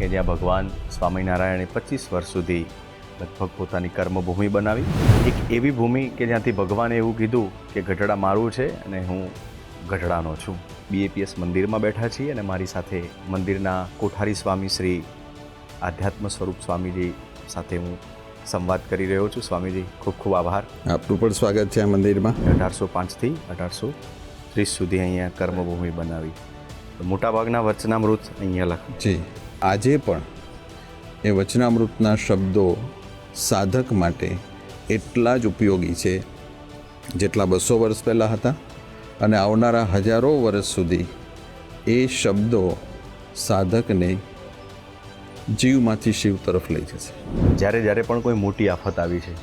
કે જ્યાં ભગવાન સ્વામિનારાયણે 25 વર્ષ સુધી લગભગ પોતાની કર્મભૂમિ બનાવી. એક એવી ભૂમિ કે જ્યાંથી ભગવાને એવું કીધું કે ગઢડા મારું છે અને હું ગઢડાનો છું. BAPS મંદિરમાં બેઠા છીએ અને મારી સાથે મંદિરના કોઠારી સ્વામી શ્રી આધ્યાત્મ સ્વરૂપ સ્વામીજી સાથે હું સંવાદ કરી રહ્યો છું. સ્વામીજી, ખૂબ ખૂબ આભાર. આપનું પણ સ્વાગત છે આ મંદિરમાં. 1805થી 1830 સુધી અહીંયા કર્મભૂમિ બનાવી. મોટાભાગના વચનામૃત અહીંયા લખ જી, આજે પણ એ વચનામૃતના શબ્દો સાધક માટે એટલા જ ઉપયોગી છે જેટલા 200 વર્ષ પહેલાં હતા, અને આવનારા હજારો વર્ષ સુધી એ શબ્દો સાધકને જીવમાંથી શિવ તરફ લઈ જશે. જ્યારે પણ કોઈ મોટી આફત આવી છે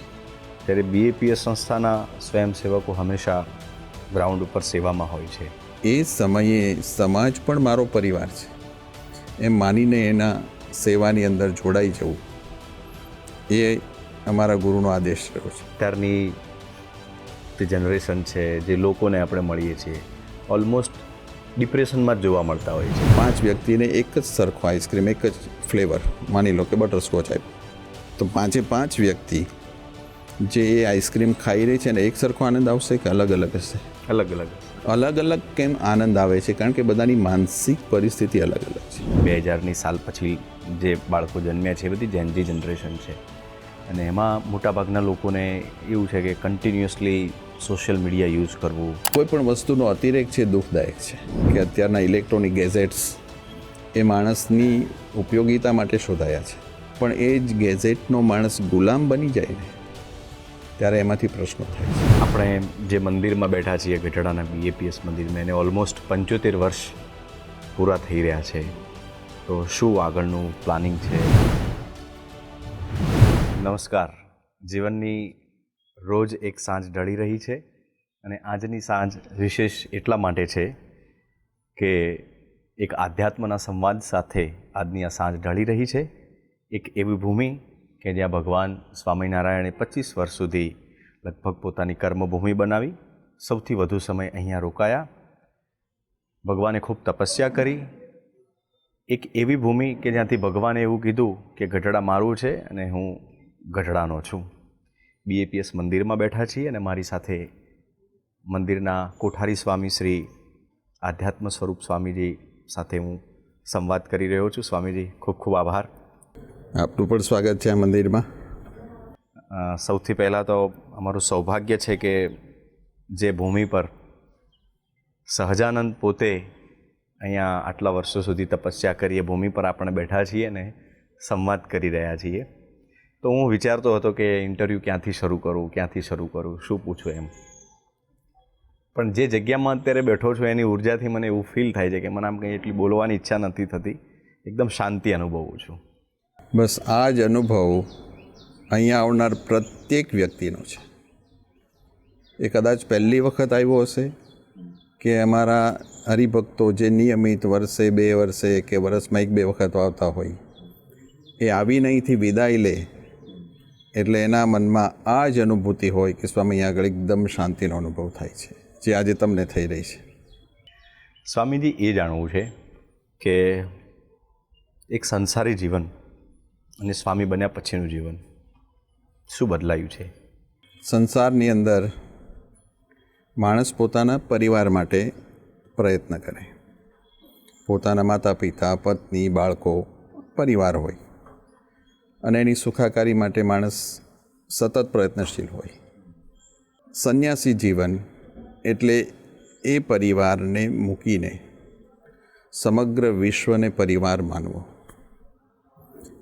ત્યારે BAPS સંસ્થાના સ્વયંસેવકો હંમેશા ગ્રાઉન્ડ ઉપર સેવામાં હોય છે. એ સમયે સમાજ પણ મારો પરિવાર છે એમ માનીને એના સેવાની અંદર જોડાઈ જવું, એ અમારા ગુરુનો આદેશ રહ્યો છે. અત્યારની જે જનરેશન છે, જે લોકોને આપણે મળીએ છીએ, ઓલમોસ્ટ ડિપ્રેશનમાં જ જોવા મળતા હોય છે. 5 વ્યક્તિને એક જ સરખો આઈસ્ક્રીમ, એક જ ફ્લેવર, માની લો કે બટરસ્કોચ આપ્યું, તો 5 વ્યક્તિ જે એ આઈસ્ક્રીમ ખાઈ રહી છે ને એક સરખો આનંદ આવશે કે અલગ અલગ હશે? અલગ અલગ કેમ આનંદ આવે છે? કારણ કે બધાની માનસિક પરિસ્થિતિ અલગ અલગ છે. 2000ની સાલ પછી જે બાળકો જન્મ્યા છે એ બધી જેનજી જનરેશન છે, અને એમાં મોટાભાગના લોકોને એવું છે કે કન્ટિન્યુઅસલી સોશિયલ મીડિયા યુઝ કરવું. કોઈ પણ વસ્તુનો અતિરેક છે દુઃખદાયક છે. કે અત્યારના ઇલેક્ટ્રોનિક ગેઝેટ્સ એ માણસની ઉપયોગિતા માટે શોધાયા છે, પણ એ જ ગેઝેટનો માણસ ગુલામ બની જાય ને ત્યારે એમાંથી પ્રશ્નો થાય છે. આપણે જે મંદિરમાં બેઠા છીએ, ગઢડાના BAPS મંદિરમાં, એને ઓલમોસ્ટ 75 વર્ષ પૂરા થઈ રહ્યા છે. તો શું આગળનું પ્લાનિંગ છે? નમસ્કાર. જીવનની રોજ એક સાંજ ઢળી રહી છે, અને આજની સાંજ વિશેષ એટલા માટે છે કે એક આધ્યાત્મના સંવાદ સાથે આજની આ સાંજ ઢળી રહી છે. એક એવી ભૂમિ કે જ્યાં ભગવાન સ્વામિનારાયણે 25 વર્ષ સુધી લગભગ પોતાની કર્મભૂમિ બનાવી. સૌથી વધુ સમય અહીંયા રોકાયા. ભગવાને ખૂબ તપસ્યા કરી. એક એવી ભૂમિ કે જ્યાંથી ભગવાને એવું કીધું કે ગઢડા મારું છે અને હું ગઢડાનો છું. BAPS મંદિરમાં બેઠા છીએ અને મારી સાથે મંદિરના કોઠારી સ્વામી શ્રી આધ્યાત્મ સ્વરૂપ સ્વામીજી સાથે હું સંવાદ કરી રહ્યો છું. સ્વામીજી, ખૂબ ખૂબ આભાર. આપનું પણ સ્વાગત છે આ મંદિરમાં. સૌથી પહેલાં તો અમારું સૌભાગ્ય છે કે જે ભૂમિ પર સહજાનંદ પોતે અહીંયા આટલા વર્ષો સુધી તપસ્યા કરી, એ ભૂમિ પર આપણે બેઠા છીએ ને સંવાદ કરી રહ્યા છીએ. તો હું વિચારતો હતો કે ઇન્ટરવ્યૂ ક્યાંથી શરૂ કરું, શું પૂછું એમ. પણ જે જગ્યામાં અત્યારે બેઠો છું એની ઉર્જાથી મને એવું ફીલ થાય છે કે મને આમ કંઈ એટલી બોલવાની ઈચ્છા નથી થતી. એકદમ શાંતિ અનુભવું છું. બસ આ જ અનુભવ અહીંયા આવનાર પ્રત્યેક વ્યક્તિનો છે. એ કદાચ પહેલી વખત આવ્યો હશે કે અમારા હરિભક્તો જે નિયમિત વર્ષે 2 વર્ષે કે વર્ષમાં 1-2 વખત આવતા હોય, એ આવીને અહીંથી વિદાય લે એટલે એના મનમાં આ જ અનુભૂતિ હોય કે સ્વામી અહીંયા આગળ એકદમ શાંતિનો અનુભવ થાય છે, જે આજે તમને થઈ રહી છે. સ્વામીજી, એ જાણવું છે કે એક સંસારી જીવન અને સ્વામી બન્યા પછીનું જીવન શું બદલાયું છે? સંસારની અંદર માણસ પોતાના પરિવાર માટે પ્રયત્ન કરે. પોતાના માતા પિતા, પત્ની, બાળકો, પરિવાર હોય, અને એની સુખાકારી માટે માણસ સતત પ્રયત્નશીલ હોય. સંન્યાસી જીવન એટલે એ પરિવારને મૂકીને સમગ્ર વિશ્વને પરિવાર માનવો.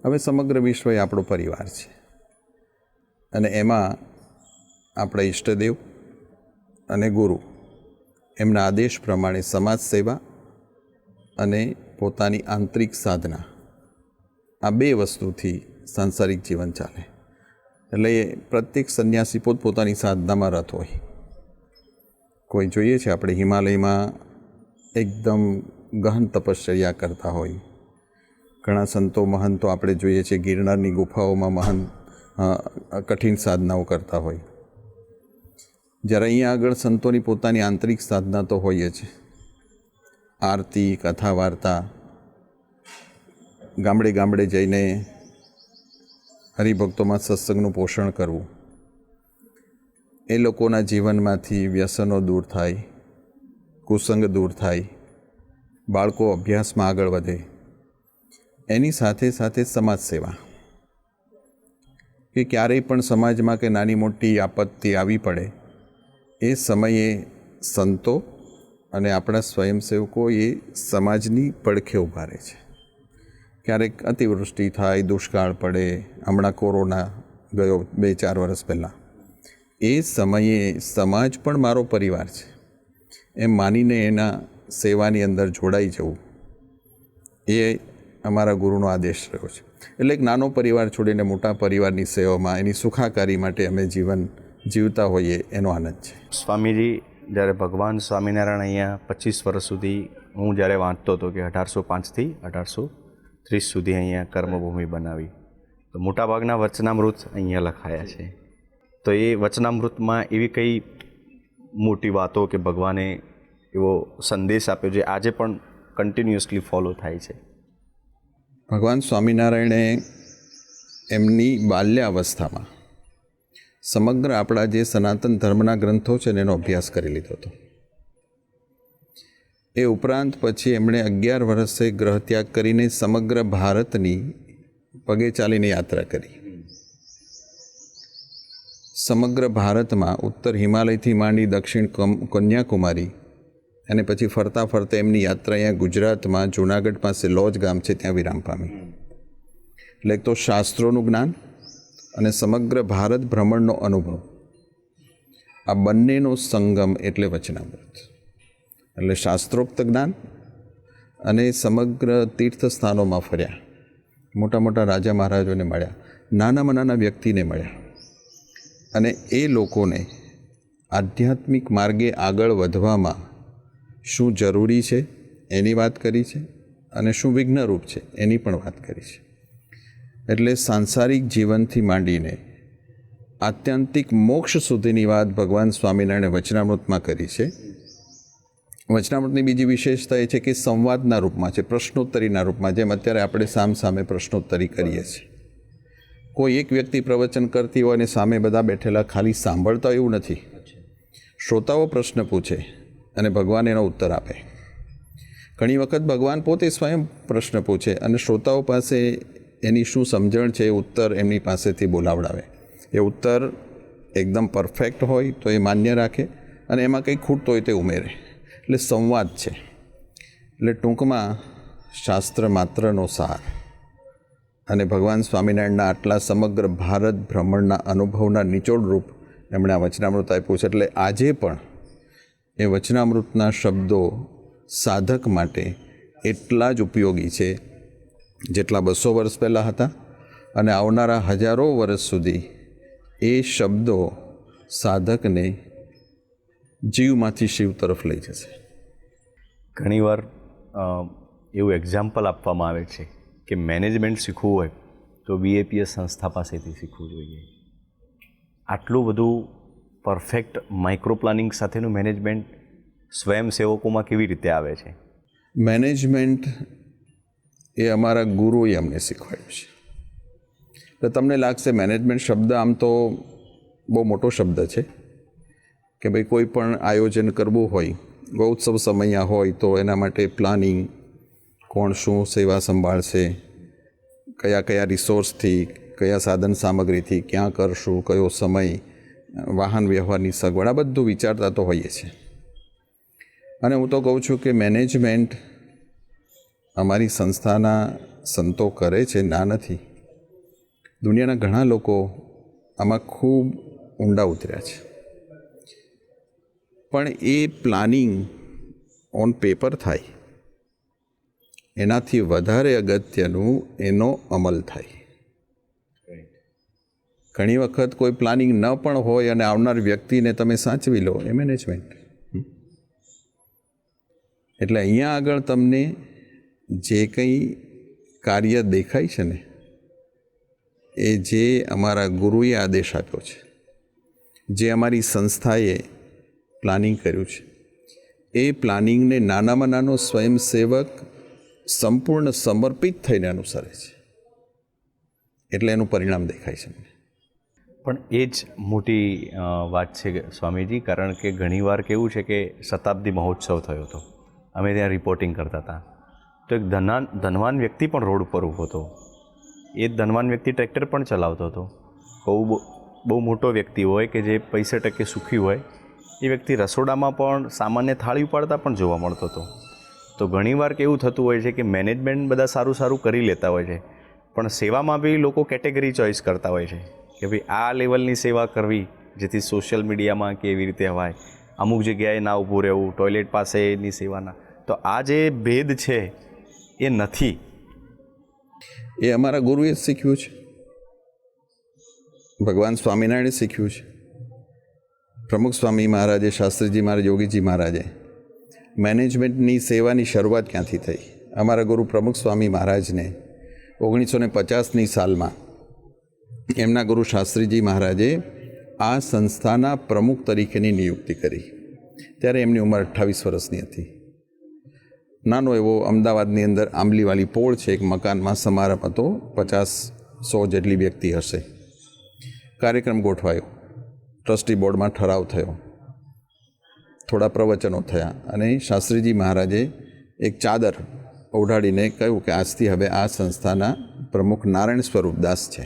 હવે સમગ્ર વિશ્વ એ આપણો પરિવાર છે, અને એમાં આપણા ઈષ્ટદેવ અને ગુરુ એમના આદેશ પ્રમાણે સમાજ સેવા અને પોતાની આંતરિક સાધના, આ 2 વસ્તુથી સાંસારિક જીવન ચાલે. એટલે પ્રત્યેક સંન્યાસી પોતપોતાની સાધનામાં રત હોય. કોઈ જોઈએ છે આપણે હિમાલયમાં એકદમ ગહન તપશ્ચર્યા કરતા હોય. ઘણા સંતો મહંતો આપણે જોઈએ છીએ ગિરનારની ગુફાઓમાં મહાન કઠિન સાધનાઓ કરતા હોય. જ્યારે અહીંયા આગળ સંતોની પોતાની આંતરિક સાધના તો હોય જ. આરતી, કથા વાર્તા, ગામડે ગામડે જઈને હરિભક્તોમાં સત્સંગનું પોષણ કરવું, એ લોકોના જીવનમાંથી વ્યસનો દૂર થાય, કુસંગ દૂર થાય, બાળકો અભ્યાસમાં આગળ વધે, એની સાથે સાથે સમાજ સેવા, કે ક્યારેય પણ સમાજમાં કે નાની મોટી આપત્તિ આવી પડે એ સમયે સંતો અને આપણા સ્વયંસેવકો એ સમાજની પડખે ઊભા રહે છે. ક્યારેક અતિવૃષ્ટિ થાય, દુષ્કાળ પડે, હમણાં કોરોના ગયો 2-4 વર્ષ પહેલાં, એ સમયે સમાજ પણ મારો પરિવાર છે એમ માનીને એના સેવાની અંદર જોડાઈ જવું, એ અમારા ગુરુનો આદેશ રહ્યો છે. એટલે એક નાનો પરિવાર છોડીને મોટા પરિવારની સેવામાં, એની સુખાકારી માટે અમે જીવન જીવતા હોઈએ એનો આનંદ છે. સ્વામીજી, જ્યારે ભગવાન સ્વામિનારાયણ અહીંયા 25 વર્ષ સુધી હું જ્યારે વાંચતો હતો કે 1805થી 1830 સુધી અહીંયા કર્મભૂમિ બનાવી, તો મોટાભાગના વચનામૃત અહીંયા લખાયા છે. તો એ વચનામૃતમાં એવી કઈ મોટી વાતો કે ભગવાને એવો સંદેશ આપ્યો જે આજે પણ કન્ટિન્યુઅસલી ફોલો થાય છે? ભગવાન સ્વામિનારાયણે એમની બાલ્યાવસ્થામાં સમગ્ર આપણા જે સનાતન ધર્મના ગ્રંથો છે ને એનો અભ્યાસ કરી લીધો હતો. એ ઉપરાંત પછી એમણે 11 વર્ષે ગ્રહત્યાગ કરીને સમગ્ર ભારતની પગે ચાલીને યાત્રા કરી. સમગ્ર ભારતમાં ઉત્તર હિમાલયથી માંડી દક્ષિણ કન્યાકુમારી અને પછી ફરતા ફરતા એમની યાત્રા અહીંયા ગુજરાતમાં જૂનાગઢ પાસે લોજ ગામ છે ત્યાં વિરામ પામી. એટલે એક તો શાસ્ત્રોનું જ્ઞાન અને સમગ્ર ભારત ભ્રમણનો અનુભવ, આ બંનેનો સંગમ એટલે વચનામૃત. એટલે શાસ્ત્રોક્ત જ્ઞાન અને સમગ્ર તીર્થ સ્થાનોમાં ફર્યા, મોટા મોટા રાજા મહારાજોને મળ્યા, નાનામાં નાના વ્યક્તિને મળ્યા અને એ લોકોને આધ્યાત્મિક માર્ગે આગળ વધવામાં શું જરૂરી છે એની વાત કરી છે અને શું વિઘ્નરૂપ છે એની પણ વાત કરી છે. એટલે સાંસારિક જીવનથી માંડીને આત્યંતિક મોક્ષ સુધીની વાત ભગવાન સ્વામિનારાયણે વચનામૃતમાં કરી છે. વચનામૃતની બીજી વિશેષતા એ છે કે સંવાદના રૂપમાં છે, પ્રશ્નોત્તરીના રૂપમાં, જેમ અત્યારે આપણે સામે પ્રશ્નોત્તરી કરીએ છીએ. કોઈ એક વ્યક્તિ પ્રવચન કરતી હોય અને સામે બધા બેઠેલા ખાલી સાંભળતા એવું નથી. શ્રોતાઓ પ્રશ્ન પૂછે અને ભગવાન એનો ઉત્તર આપે. ઘણી વખત ભગવાન પોતે સ્વયં પ્રશ્ન પૂછે અને શ્રોતાઓ પાસે એની શું સમજણ છે એ ઉત્તર એમની પાસેથી બોલાવડાવે. એ ઉત્તર એકદમ પરફેક્ટ હોય તો એ માન્ય રાખે અને એમાં કંઈ ખૂટતો હોય તે ઉમેરે. એટલે સંવાદ છે. એટલે ટૂંકમાં શાસ્ત્ર માત્રનો સાર અને ભગવાન સ્વામિનારાયણના આટલા સમગ્ર ભારત ભ્રમણના અનુભવના નિચોડ રૂપ એમણે આ વચનામૃત આપ્યું છે. એટલે આજે પણ એ વચનામૃતના શબ્દો સાધક માટે એટલા જ ઉપયોગી છે જેટલા 200 વર્ષ પહેલાં હતા અને આવનારા હજારો વર્ષ સુધી એ શબ્દો સાધકને જીવમાંથી શિવ તરફ લઈ જશે. ઘણીવાર એવું એક્ઝામ્પલ આપવામાં આવે છે કે મેનેજમેન્ટ શીખવું હોય તો BAPS સંસ્થા પાસેથી શીખવું જોઈએ. આટલું બધું પરફેક્ટ માઇક્રો પ્લાનિંગ સાથેનું મેનેજમેન્ટ સ્વયંસેવકોમાં કેવી રીતે આવે છે? મેનેજમેન્ટ એ અમારા ગુરુએ અમને શીખવાડ્યું છે. તો તમને લાગશે મેનેજમેન્ટ શબ્દ આમ તો બહુ મોટો શબ્દ છે કે ભાઈ કોઈ પણ આયોજન કરવું હોય, ઉત્સવ સમય હોય તો એના માટે પ્લાનિંગ, કોણ શું સેવા સંભાળશે, કયા કયા રિસોર્સથી, કયા સાધન સામગ્રીથી, ક્યાં કરશું, કયો સમય, વાહન વ્યવહારની સગવડ, આ બધું વિચારતા તો હોઈએ છીએ. અને હું તો કહું છું કે મેનેજમેન્ટ અમારી સંસ્થાના સંતો કરે છે, ના નથી. દુનિયાના ઘણા લોકો આમાં ખૂબ ઊંડા ઉતર્યા છે. પણ એ પ્લાનિંગ ઓન પેપર થાય એનાથી વધારે અગત્યનું એનો અમલ થાય. ઘણી વખત કોઈ પ્લાનિંગ ન પણ હોય અને આવનાર વ્યક્તિને તમે સાચવી લો, એ મેનેજમેન્ટ. એટલે અહીંયા આગળ તમને જે કંઈ કાર્ય દેખાય છે ને, એ જે અમારા ગુરુએ આદેશ આપ્યો છે, જે અમારી સંસ્થાએ પ્લાનિંગ કર્યું છે, એ પ્લાનિંગને નાનામાં નાનો સ્વયંસેવક સંપૂર્ણ સમર્પિત થઈને અનુસરે છે એટલે એનું પરિણામ દેખાય છે મને. પણ એ જ મોટી વાત છે સ્વામીજી, કારણ કે ઘણીવાર કેવું છે કે શતાબ્દી મહોત્સવ થયો હતો, અમે ત્યાં રિપોર્ટિંગ કરતા હતા, તો એક ધનવાન વ્યક્તિ પણ રોડ ઉપર ઊભો હતો. એ ધનવાન વ્યક્તિ ટ્રેક્ટર પણ ચલાવતો હતો. બહુ મોટો વ્યક્તિ હોય કે જે પૈસે ટકે સુખી હોય, એ વ્યક્તિ રસોડામાં પણ સામાન્ય થાળી ઉપાડતા પણ જોવા મળતો હતો. તો ઘણીવાર કેવું થતું હોય છે કે મેનેજમેન્ટ બધા સારું સારું કરી લેતા હોય છે, પણ સેવામાં બી લોકો કેટેગરી ચોઇસ કરતા હોય છે કે ભાઈ આ લેવલની સેવા કરવી જેથી સોશિયલ મીડિયામાં કે એવી રીતે હવાય, અમુક જગ્યાએ ના ઊભું રહેવું, ટોયલેટ પાસેની સેવાના. તો આ જે ભેદ છે એ નથી. એ અમારા ગુરુએ જ શીખ્યું છે, ભગવાન સ્વામિનારાયણે શીખ્યું છે, પ્રમુખ સ્વામી મહારાજે, શાસ્ત્રીજી મહારાજ, યોગીજી મહારાજે. મેનેજમેન્ટની સેવાની શરૂઆત ક્યાંથી થઈ? અમારા ગુરુ પ્રમુખ સ્વામી મહારાજને 1950ની સાલમાં એમના ગુરુ શાસ્ત્રીજી મહારાજે આ સંસ્થાના પ્રમુખ તરીકેની નિયુક્તિ કરી. ત્યારે એમની ઉંમર 28 વર્ષની હતી. નાનો એવો અમદાવાદની અંદર આંબલીવાલી પોળ છે, એક મકાનમાં સમારંભ હતો, 50-100 જેટલી વ્યક્તિ હશે. કાર્યક્રમ ગોઠવાયો, ટ્રસ્ટી બોર્ડમાં ઠરાવ થયો, થોડા પ્રવચનો થયા અને શાસ્ત્રીજી મહારાજે એક ચાદર ઓઢાડીને કહ્યું કે આજથી હવે આ સંસ્થાના પ્રમુખ નારાયણ સ્વરૂપદાસ છે.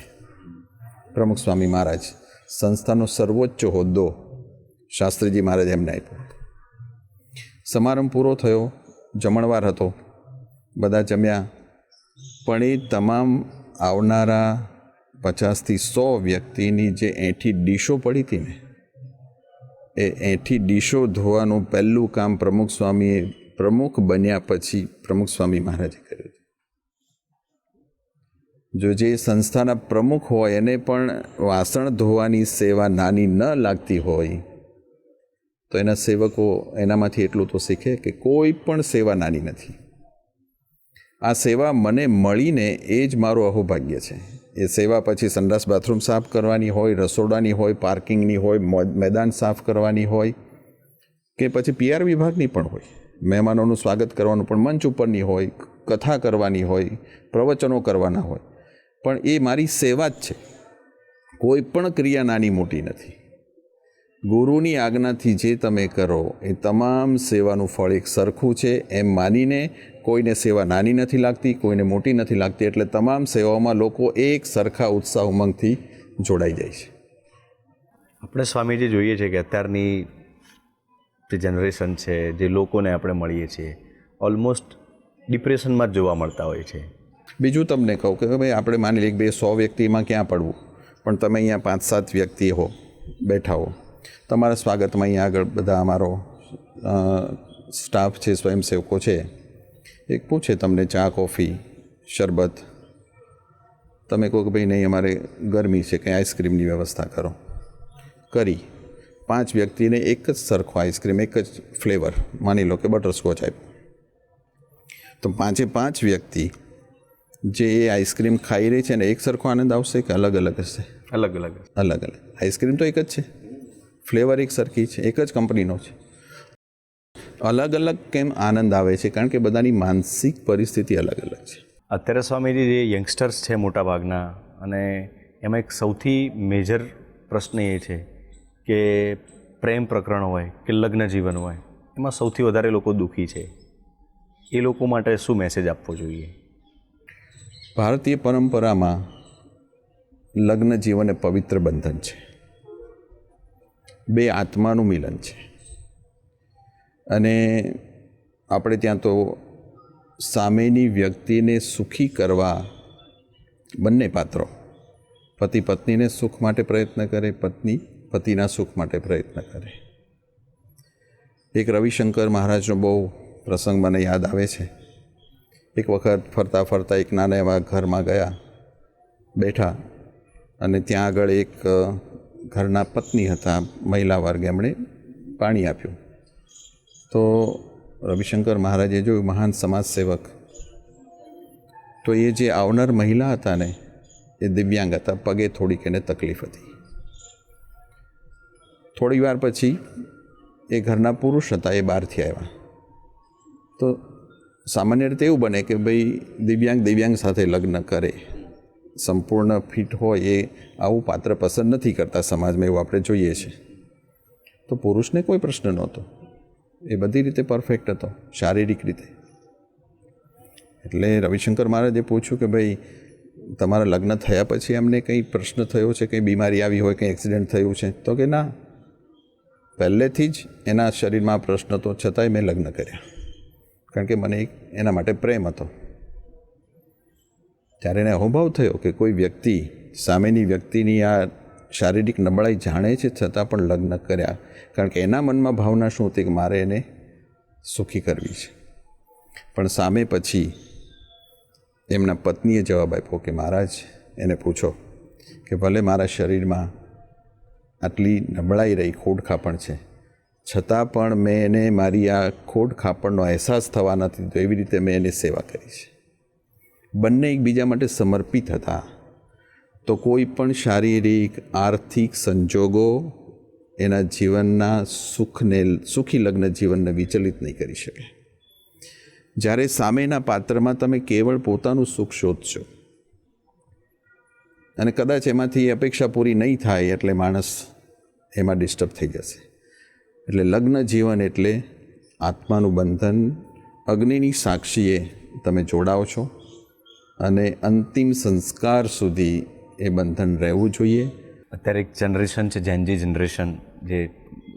પ્રમુખ સ્વામી મહારાજ, સંસ્થાનો સર્વોચ્ચ હોદ્દો શાસ્ત્રીજી મહારાજ એમને આપ્યો. સમારંભ પૂરો થયો, જમણવાર હતો, બધા જમ્યા, પણ એ તમામ આવનારા 50થી 100 વ્યક્તિની જે એંઠી ડીશો પડી હતી ને, એ એંઠી ડીશો ધોવાનું પહેલું કામ પ્રમુખ સ્વામીએ પ્રમુખ બન્યા પછી પ્રમુખ સ્વામી મહારાજે કર્યું. જો જે સંસ્થાના પ્રમુખ હોય એને પણ વાસણ ધોવાની સેવા નાની ન લાગતી હોય તો એના સેવકો એનામાંથી એટલું તો શીખે કે કોઈ પણ સેવા નાની નથી. આ સેવા મને મળીને એ જ મારું અહોભાગ્ય છે. એ સેવા પછી સંડાસ બાથરૂમ સાફ કરવાની હોય, રસોડાની હોય, પાર્કિંગની હોય, મેદાન સાફ કરવાની હોય કે પછી PR વિભાગની પણ હોય, મહેમાનોનું સ્વાગત કરવાનું પણ મંચ ઉપરની હોય, કથા કરવાની હોય, પ્રવચનો કરવાના હોય, પણ એ મારી સેવા જ છે. કોઈ પણ ક્રિયા નાની મોટી નથી. ગુરુની આજ્ઞાથી જે તમે કરો એ તમામ સેવાનું ફળ એક સરખું છે એમ માનીને કોઈને સેવા નાની નથી લાગતી, કોઈને મોટી નથી લાગતી, એટલે તમામ સેવાઓમાં લોકો એક સરખા ઉત્સાહ ઉમંગથી જોડાઈ જાય છે. આપણે સ્વામીજી જોઈએ છે કે અત્યારની જે જનરેશન છે, જે લોકોને આપણે મળીએ છીએ, ઓલમોસ્ટ ડિપ્રેશનમાં જ જોવા મળતા હોય છે. બીજું તમને કહું કે ભાઈ આપણે માની લઈએ કે 100 વ્યક્તિમાં ક્યાં પડવું, પણ તમે અહીંયા 5-7 વ્યક્તિ હો, બેઠા હો, તમારા સ્વાગતમાં અહીંયા આગળ બધા અમારો સ્ટાફ છે, સ્વયંસેવકો છે, એક પૂછે તમને ચા, કોફી, શરબત, તમે કહો કે ભાઈ નહીં અમારે ગરમી છે, કંઈ આઈસ્ક્રીમની વ્યવસ્થા કરો, કરી 5 વ્યક્તિને એક જ સરખો આઈસ્ક્રીમ, એક જ ફ્લેવર, માની લો કે બટરસ્કોચ આપ્યો, તો 5 વ્યક્તિ જે એ આઈસ્ક્રીમ ખાઈ રહી છે ને એક સરખો આનંદ આવશે કે અલગ અલગ હશે? અલગ અલગ. આઈસ્ક્રીમ તો એક જ છે, ફ્લેવર એક સરખી છે, એક જ કંપનીનો છે. અલગ અલગ કેમ આનંદ આવે છે? કારણ કે બધાની માનસિક પરિસ્થિતિ અલગ અલગ છે. અત્યારે સ્વામીજી જે યંગસ્ટર્સ છે મોટાભાગના, અને એમાં એક સૌથી મેજર પ્રશ્ન એ છે કે પ્રેમ પ્રકરણ હોય કે લગ્ન જીવન હોય, એમાં સૌથી વધારે લોકો દુઃખી છે. એ લોકો માટે શું મેસેજ આપવો જોઈએ? ભારતીય પરંપરામાં લગ્ન જીવન એ પવિત્ર બંધન છે, 2 આત્માનું મિલન છે. અને આપણે ત્યાં તો સામેની વ્યક્તિને સુખી કરવા બંને પાત્રો, પતિ પત્નીને સુખ માટે પ્રયત્ન કરે, પત્ની પતિના સુખ માટે પ્રયત્ન કરે. એક રવિશંકર મહારાજનો બહુ પ્રસંગ મને યાદ આવે છે. એક વખત ફરતા ફરતા એક નાના એવા ઘરમાં ગયા, બેઠા, અને ત્યાં આગળ એક ઘરના પત્ની હતા, મહિલા વર્ગ, એમણે પાણી આપ્યું. તો રવિશંકર મહારાજે જોયું, મહાન સમાજ સેવક, તો એ જે આવનાર મહિલા હતા ને એ દિવ્યાંગ હતા, પગે થોડીક એને તકલીફ હતી. થોડી વાર પછી એ ઘરના પુરુષ હતા, એ બહારથી આવ્યા. તો સામાન્ય રીતે એવું બને કે ભાઈ દિવ્યાંગ સાથે લગ્ન કરે, સંપૂર્ણ ફિટ હોય એ આવું પાત્ર પસંદ નથી કરતા સમાજમાં, એવું આપણે જોઈએ છીએ. તો પુરુષને કોઈ પ્રશ્ન નહોતો, એ બધી રીતે પરફેક્ટ હતો શારીરિક રીતે. એટલે રવિશંકર મહારાજે પૂછ્યું કે ભાઈ તમારા લગ્ન થયા પછી એમને કંઈ પ્રશ્ન થયો છે, કંઈ બીમારી આવી હોય, કંઈ એક્સિડન્ટ થયું છે? તો કે ના, પહેલેથી જ એના શરીરમાં પ્રશ્ન હતો, છતાંય મેં લગ્ન કર્યા, કારણ કે મને એના માટે પ્રેમ હતો. ત્યારે એને અહોભાવ થયો કે કોઈ વ્યક્તિ સામેની વ્યક્તિની આ શારીરિક નબળાઈ જાણે છે છતાં પણ લગ્ન કર્યા, કારણ કે એના મનમાં ભાવના શું હતી કે મારે એને સુખી કરવી છે. પણ સામે પછી એમના પત્નીએ જવાબ આપ્યો કે મહારાજ, એને પૂછો કે ભલે મારા શરીરમાં આટલી નબળાઈ રહી, ખોડખાપણ છે, છતાં પણ મેં એને મારી આ ખોડખાપણનો અહેસાસ થવા નથી દીધો, એવી રીતે મેં એની સેવા કરી છે. બંને એકબીજા માટે સમર્પિત હતા. તો કોઈ પણ શારીરિક આર્થિક સંજોગો એના જીવનના સુખી લગ્ન જીવનને વિચલિત નહીં કરી શકે. જ્યારે સામેના પાત્રમાં તમે કેવળ પોતાનું સુખ શોધશો અને કદાચ એમાંથી અપેક્ષા પૂરી નહીં થાય એટલે માણસ એમાં ડિસ્ટર્બ થઈ જશે. એટલે લગ્ન જીવન એટલે આત્માનું બંધન, અગ્નિની સાક્ષીએ તમે જોડાઓ છો અને અંતિમ સંસ્કાર સુધી એ બંધન રહેવું જોઈએ. અત્યારે એક જનરેશન છે, જેનજી જનરેશન, જે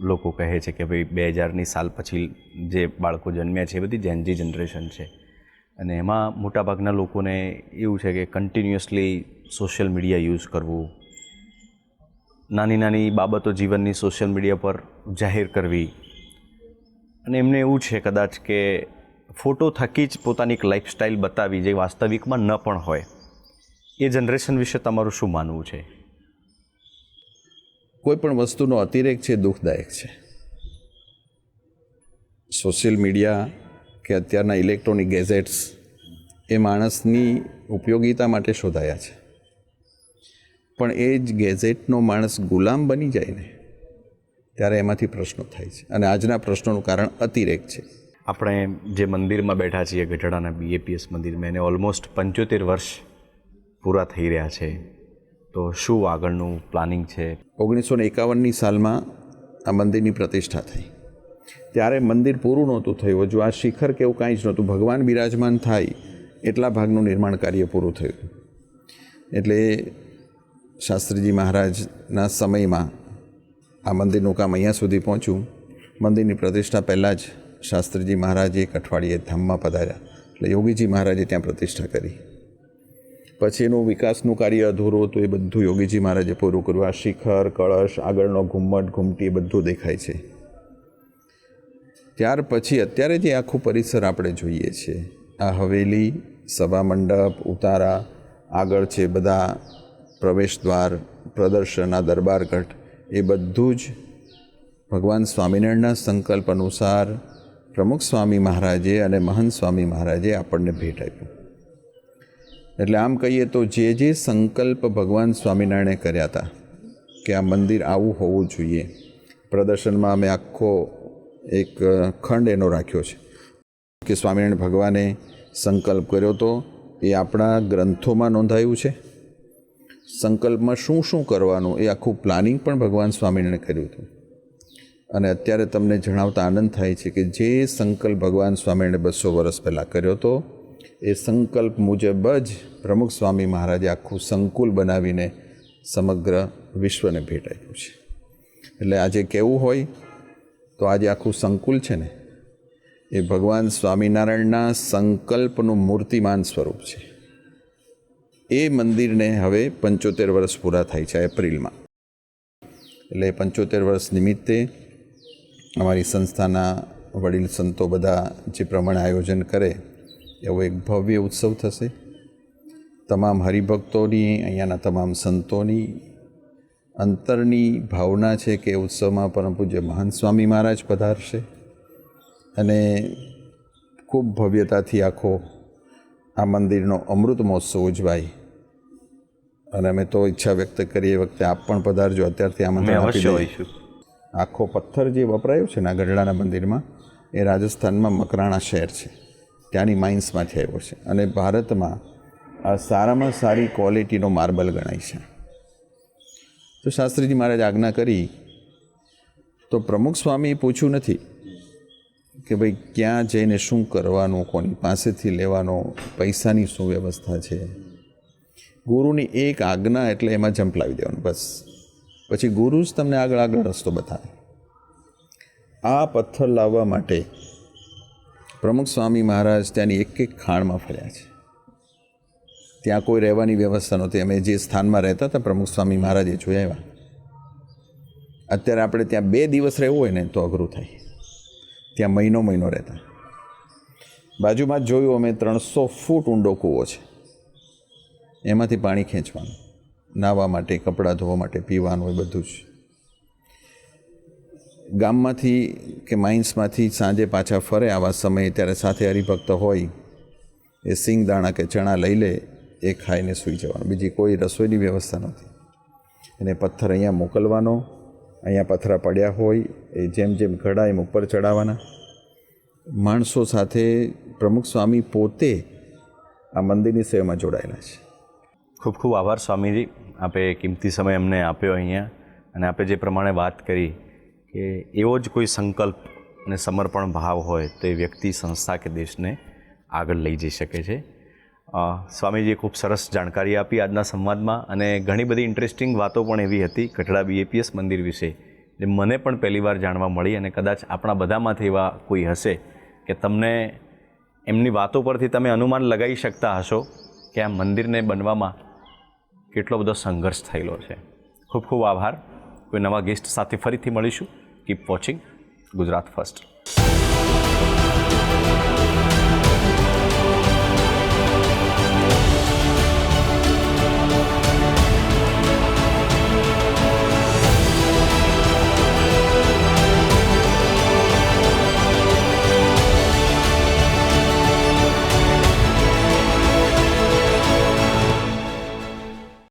લોકો કહે છે કે ભાઈ 2000ની સાલ પછી જે બાળકો જન્મ્યા છે એ બધી જેનજી જનરેશન છે. અને એમાં મોટાભાગના લોકોને એવું છે કે કન્ટિન્યુઅસલી સોશિયલ મીડિયા યુઝ કરવું, નાની નાની બાબતો જીવનની સોશિયલ મીડિયા પર જાહેર કરવી, અને એમને એવું છે કદાચ કે ફોટો થકી જ પોતાની એક લાઈફસ્ટાઈલ બતાવી જે વાસ્તવિકમાં ન પણ હોય. એ જનરેશન વિશે તમારું શું માનવું છે? કોઈ પણ વસ્તુનો અતિરેક છે દુઃખદાયક છે. સોશિયલ મીડિયા કે અત્યારના ઇલેક્ટ્રોનિક ગેઝેટ્સ એ માણસની ઉપયોગિતા માટે શોધાયા છે, પણ એ જ ગેઝેટનો માણસ ગુલામ બની જાય ને ત્યારે એમાંથી પ્રશ્નો થાય છે. અને આજના પ્રશ્નોનું કારણ અતિરેક છે. આપણે જે મંદિરમાં બેઠા છીએ, ગઢડાના BAPS મંદિરમાં, એને ઓલમોસ્ટ 75 વર્ષ પૂરા થઈ રહ્યા છે. તો શું આગળનું પ્લાનિંગ છે? 1951ની સાલમાં આ મંદિરની પ્રતિષ્ઠા થઈ. ત્યારે મંદિર પૂરું નહોતું થયું, હજુ આ શિખર કે એવું કાંઈ જ નહોતું. ભગવાન બિરાજમાન થાય એટલા ભાગનું નિર્માણ કાર્ય પૂરું થયું. એટલે શાસ્ત્રીજી મહારાજના સમયમાં આ મંદિરનું કામ અહીંયા સુધી પહોંચ્યું. મંદિરની પ્રતિષ્ઠા પહેલાં જ શાસ્ત્રીજી મહારાજે એક અઠવાડિયે ધામમાં પધાર્યા, એટલે યોગીજી મહારાજે ત્યાં પ્રતિષ્ઠા કરી. પછી એનું વિકાસનું કાર્ય અધૂરું હતું, એ બધું યોગીજી મહારાજે પૂરું કર્યું. આ શિખર, કળશ, આગળનો ઘુમ્મટ, ઘૂમટી એ બધું દેખાય છે. ત્યાર પછી અત્યારે જે આખું પરિસર આપણે જોઈએ છીએ, આ હવેલી, સભા મંડપ, ઉતારા, આગળ છે બધા પ્રવેશ દ્વાર, પ્રદર્શન, આ દરબારગઢ, એ બધું જ ભગવાન સ્વામિનારાયણના સંકલ્પ અનુસાર પ્રમુખ સ્વામી મહારાજે અને મહંત સ્વામી મહારાજે આપણને ભેટ આપ્યું. એટલે આમ કહીએ તો જે સંકલ્પ ભગવાન સ્વામિનારાયણે કર્યા હતા કે આ મંદિર આવું હોવું જોઈએ, પ્રદર્શનમાં અમે આખો એક ખંડ એનો રાખ્યો છે કે સ્વામિનારાયણ ભગવાને સંકલ્પ કર્યો હતો, એ આપણા ગ્રંથોમાં નોંધાયું છે. સંકલ્પમાં શું શું કરવાનું એ આખું પ્લાનિંગ પણ ભગવાન સ્વામિનારાયણે કર્યું હતું. અને અત્યારે તમને જણાવતા આનંદ થાય છે કે જે સંકલ્પ ભગવાન સ્વામિનારાયણે 200 વર્ષ પહેલાં કર્યો હતો, એ સંકલ્પ મુજબ જ પ્રમુખ સ્વામી મહારાજે આખું સંકુલ બનાવીને સમગ્ર વિશ્વને ભેટ આપ્યું છે. એટલે આજે કેવું હોય તો આજે આખું સંકુલ છે ને એ ભગવાન સ્વામિનારાયણના સંકલ્પનું મૂર્તિમાન સ્વરૂપ છે. એ મંદિરને હવે 75 વર્ષ પૂરા થાય છે એપ્રિલમાં. એટલે 75 વર્ષ નિમિત્તે અમારી સંસ્થાના વડીલ સંતો બધા જે પ્રમાણે આયોજન કરે એવો એક ભવ્ય ઉત્સવ થશે. તમામ હરિભક્તોની, અહીંયાના તમામ સંતોની અંતરની ભાવના છે કે ઉત્સવમાં પરમ પૂજ્ય મહંત સ્વામી મહારાજ પધારશે અને ખૂબ ભવ્યતાથી આખો આ મંદિરનો અમૃત મહોત્સવ ઉજવાય. અને અમે તો ઈચ્છા વ્યક્ત કરીએ એ વખતે આપ પણ પધારજો. અત્યારથી આમંત્રણ આપી દઈશું. આખો પથ્થર જે વપરાયો છે ને આ ગઢડાના મંદિરમાં, એ રાજસ્થાનમાં મકરાણા શહેર છે, ત્યાંની માઇન્સમાંથી આવ્યો છે અને ભારતમાં આ સારામાં સારી ક્વોલિટીનો માર્બલ ગણાય છે. તો શાસ્ત્રીજી મહારાજ આજ્ઞા કરી તો પ્રમુખ સ્વામીએ પૂછ્યું નથી કે ભાઈ ક્યાં જઈને શું કરવાનું, કોની પાસેથી લેવાનો, પૈસાની શું વ્યવસ્થા છે. ગુરુની એક આજ્ઞા એટલે એમાં ઝંપલાવી દેવાનું બસ. પછી ગુરુ જ તમને આગળ આગળ રસ્તો બતાવે. આ પથ્થર લાવવા માટે પ્રમુખ સ્વામી મહારાજ ત્યાંની એક એક ખાણમાં ફર્યા છે. ત્યાં કોઈ રહેવાની વ્યવસ્થા નહોતી. અમે જે સ્થાનમાં રહેતા હતા પ્રમુખ સ્વામી મહારાજે જોયા આવ્યા. અત્યારે આપણે ત્યાં 2 દિવસ રહેવું હોય ને તો અઘરું થાય. ત્યાં મહિનો રહેતા. બાજુમાં જ જોયું અમે 300 ફૂટ ઊંડો કૂવો છે. એમાંથી પાણી ખેંચવાનું, નાહવા માટે, કપડાં ધોવા માટે, પીવાનું હોય બધું જ. ગામમાંથી કે માઇન્સમાંથી સાંજે પાછા ફરે આવા સમયે ત્યારે સાથે હરિભક્ત હોય એ સિંગદાણા કે ચણા લઈ લે, એ ખાઈને સૂઈ જવાનું. બીજી કોઈ રસોઈની વ્યવસ્થા નહોતી. એને પથ્થર અહીંયા મોકલવાનો, અહીંયા પથરા પડ્યા હોય એ જેમ જેમ ઘડા એમ ઉપર ચડાવવાના. માણસો સાથે પ્રમુખ સ્વામી પોતે આ મંદિરની સેવામાં જોડાયેલા છે. ખૂબ ખૂબ આભાર સ્વામીજી, આપે કિંમતી સમય અમને આપ્યો અહીંયા, અને આપે જે પ્રમાણે વાત કરી કે એવો જ કોઈ સંકલ્પ અને સમર્પણ ભાવ હોય તો એ વ્યક્તિ, સંસ્થા કે દેશને આગળ લઈ જઈ શકે છે. સ્વામીજીએ ખૂબ સરસ જાણકારી આપી આજના સંવાદમાં, અને ઘણી બધી ઇન્ટરેસ્ટિંગ વાતો પણ એવી હતી ગઢડા BAPS મંદિર વિશે જે મને પણ પહેલીવાર જાણવા મળી, અને કદાચ આપણા બધામાંથી એવા કોઈ હશે કે તમને એમની વાતો પરથી તમે અનુમાન લગાવી શકતા હશો કે આ મંદિરને બનવામાં કેટલો બધો સંઘર્ષ થયેલો છે. ખૂબ ખૂબ આભાર. કોઈ નવા ગેસ્ટ સાથે ફરીથી મળીશું. Keep watching Gujarat first.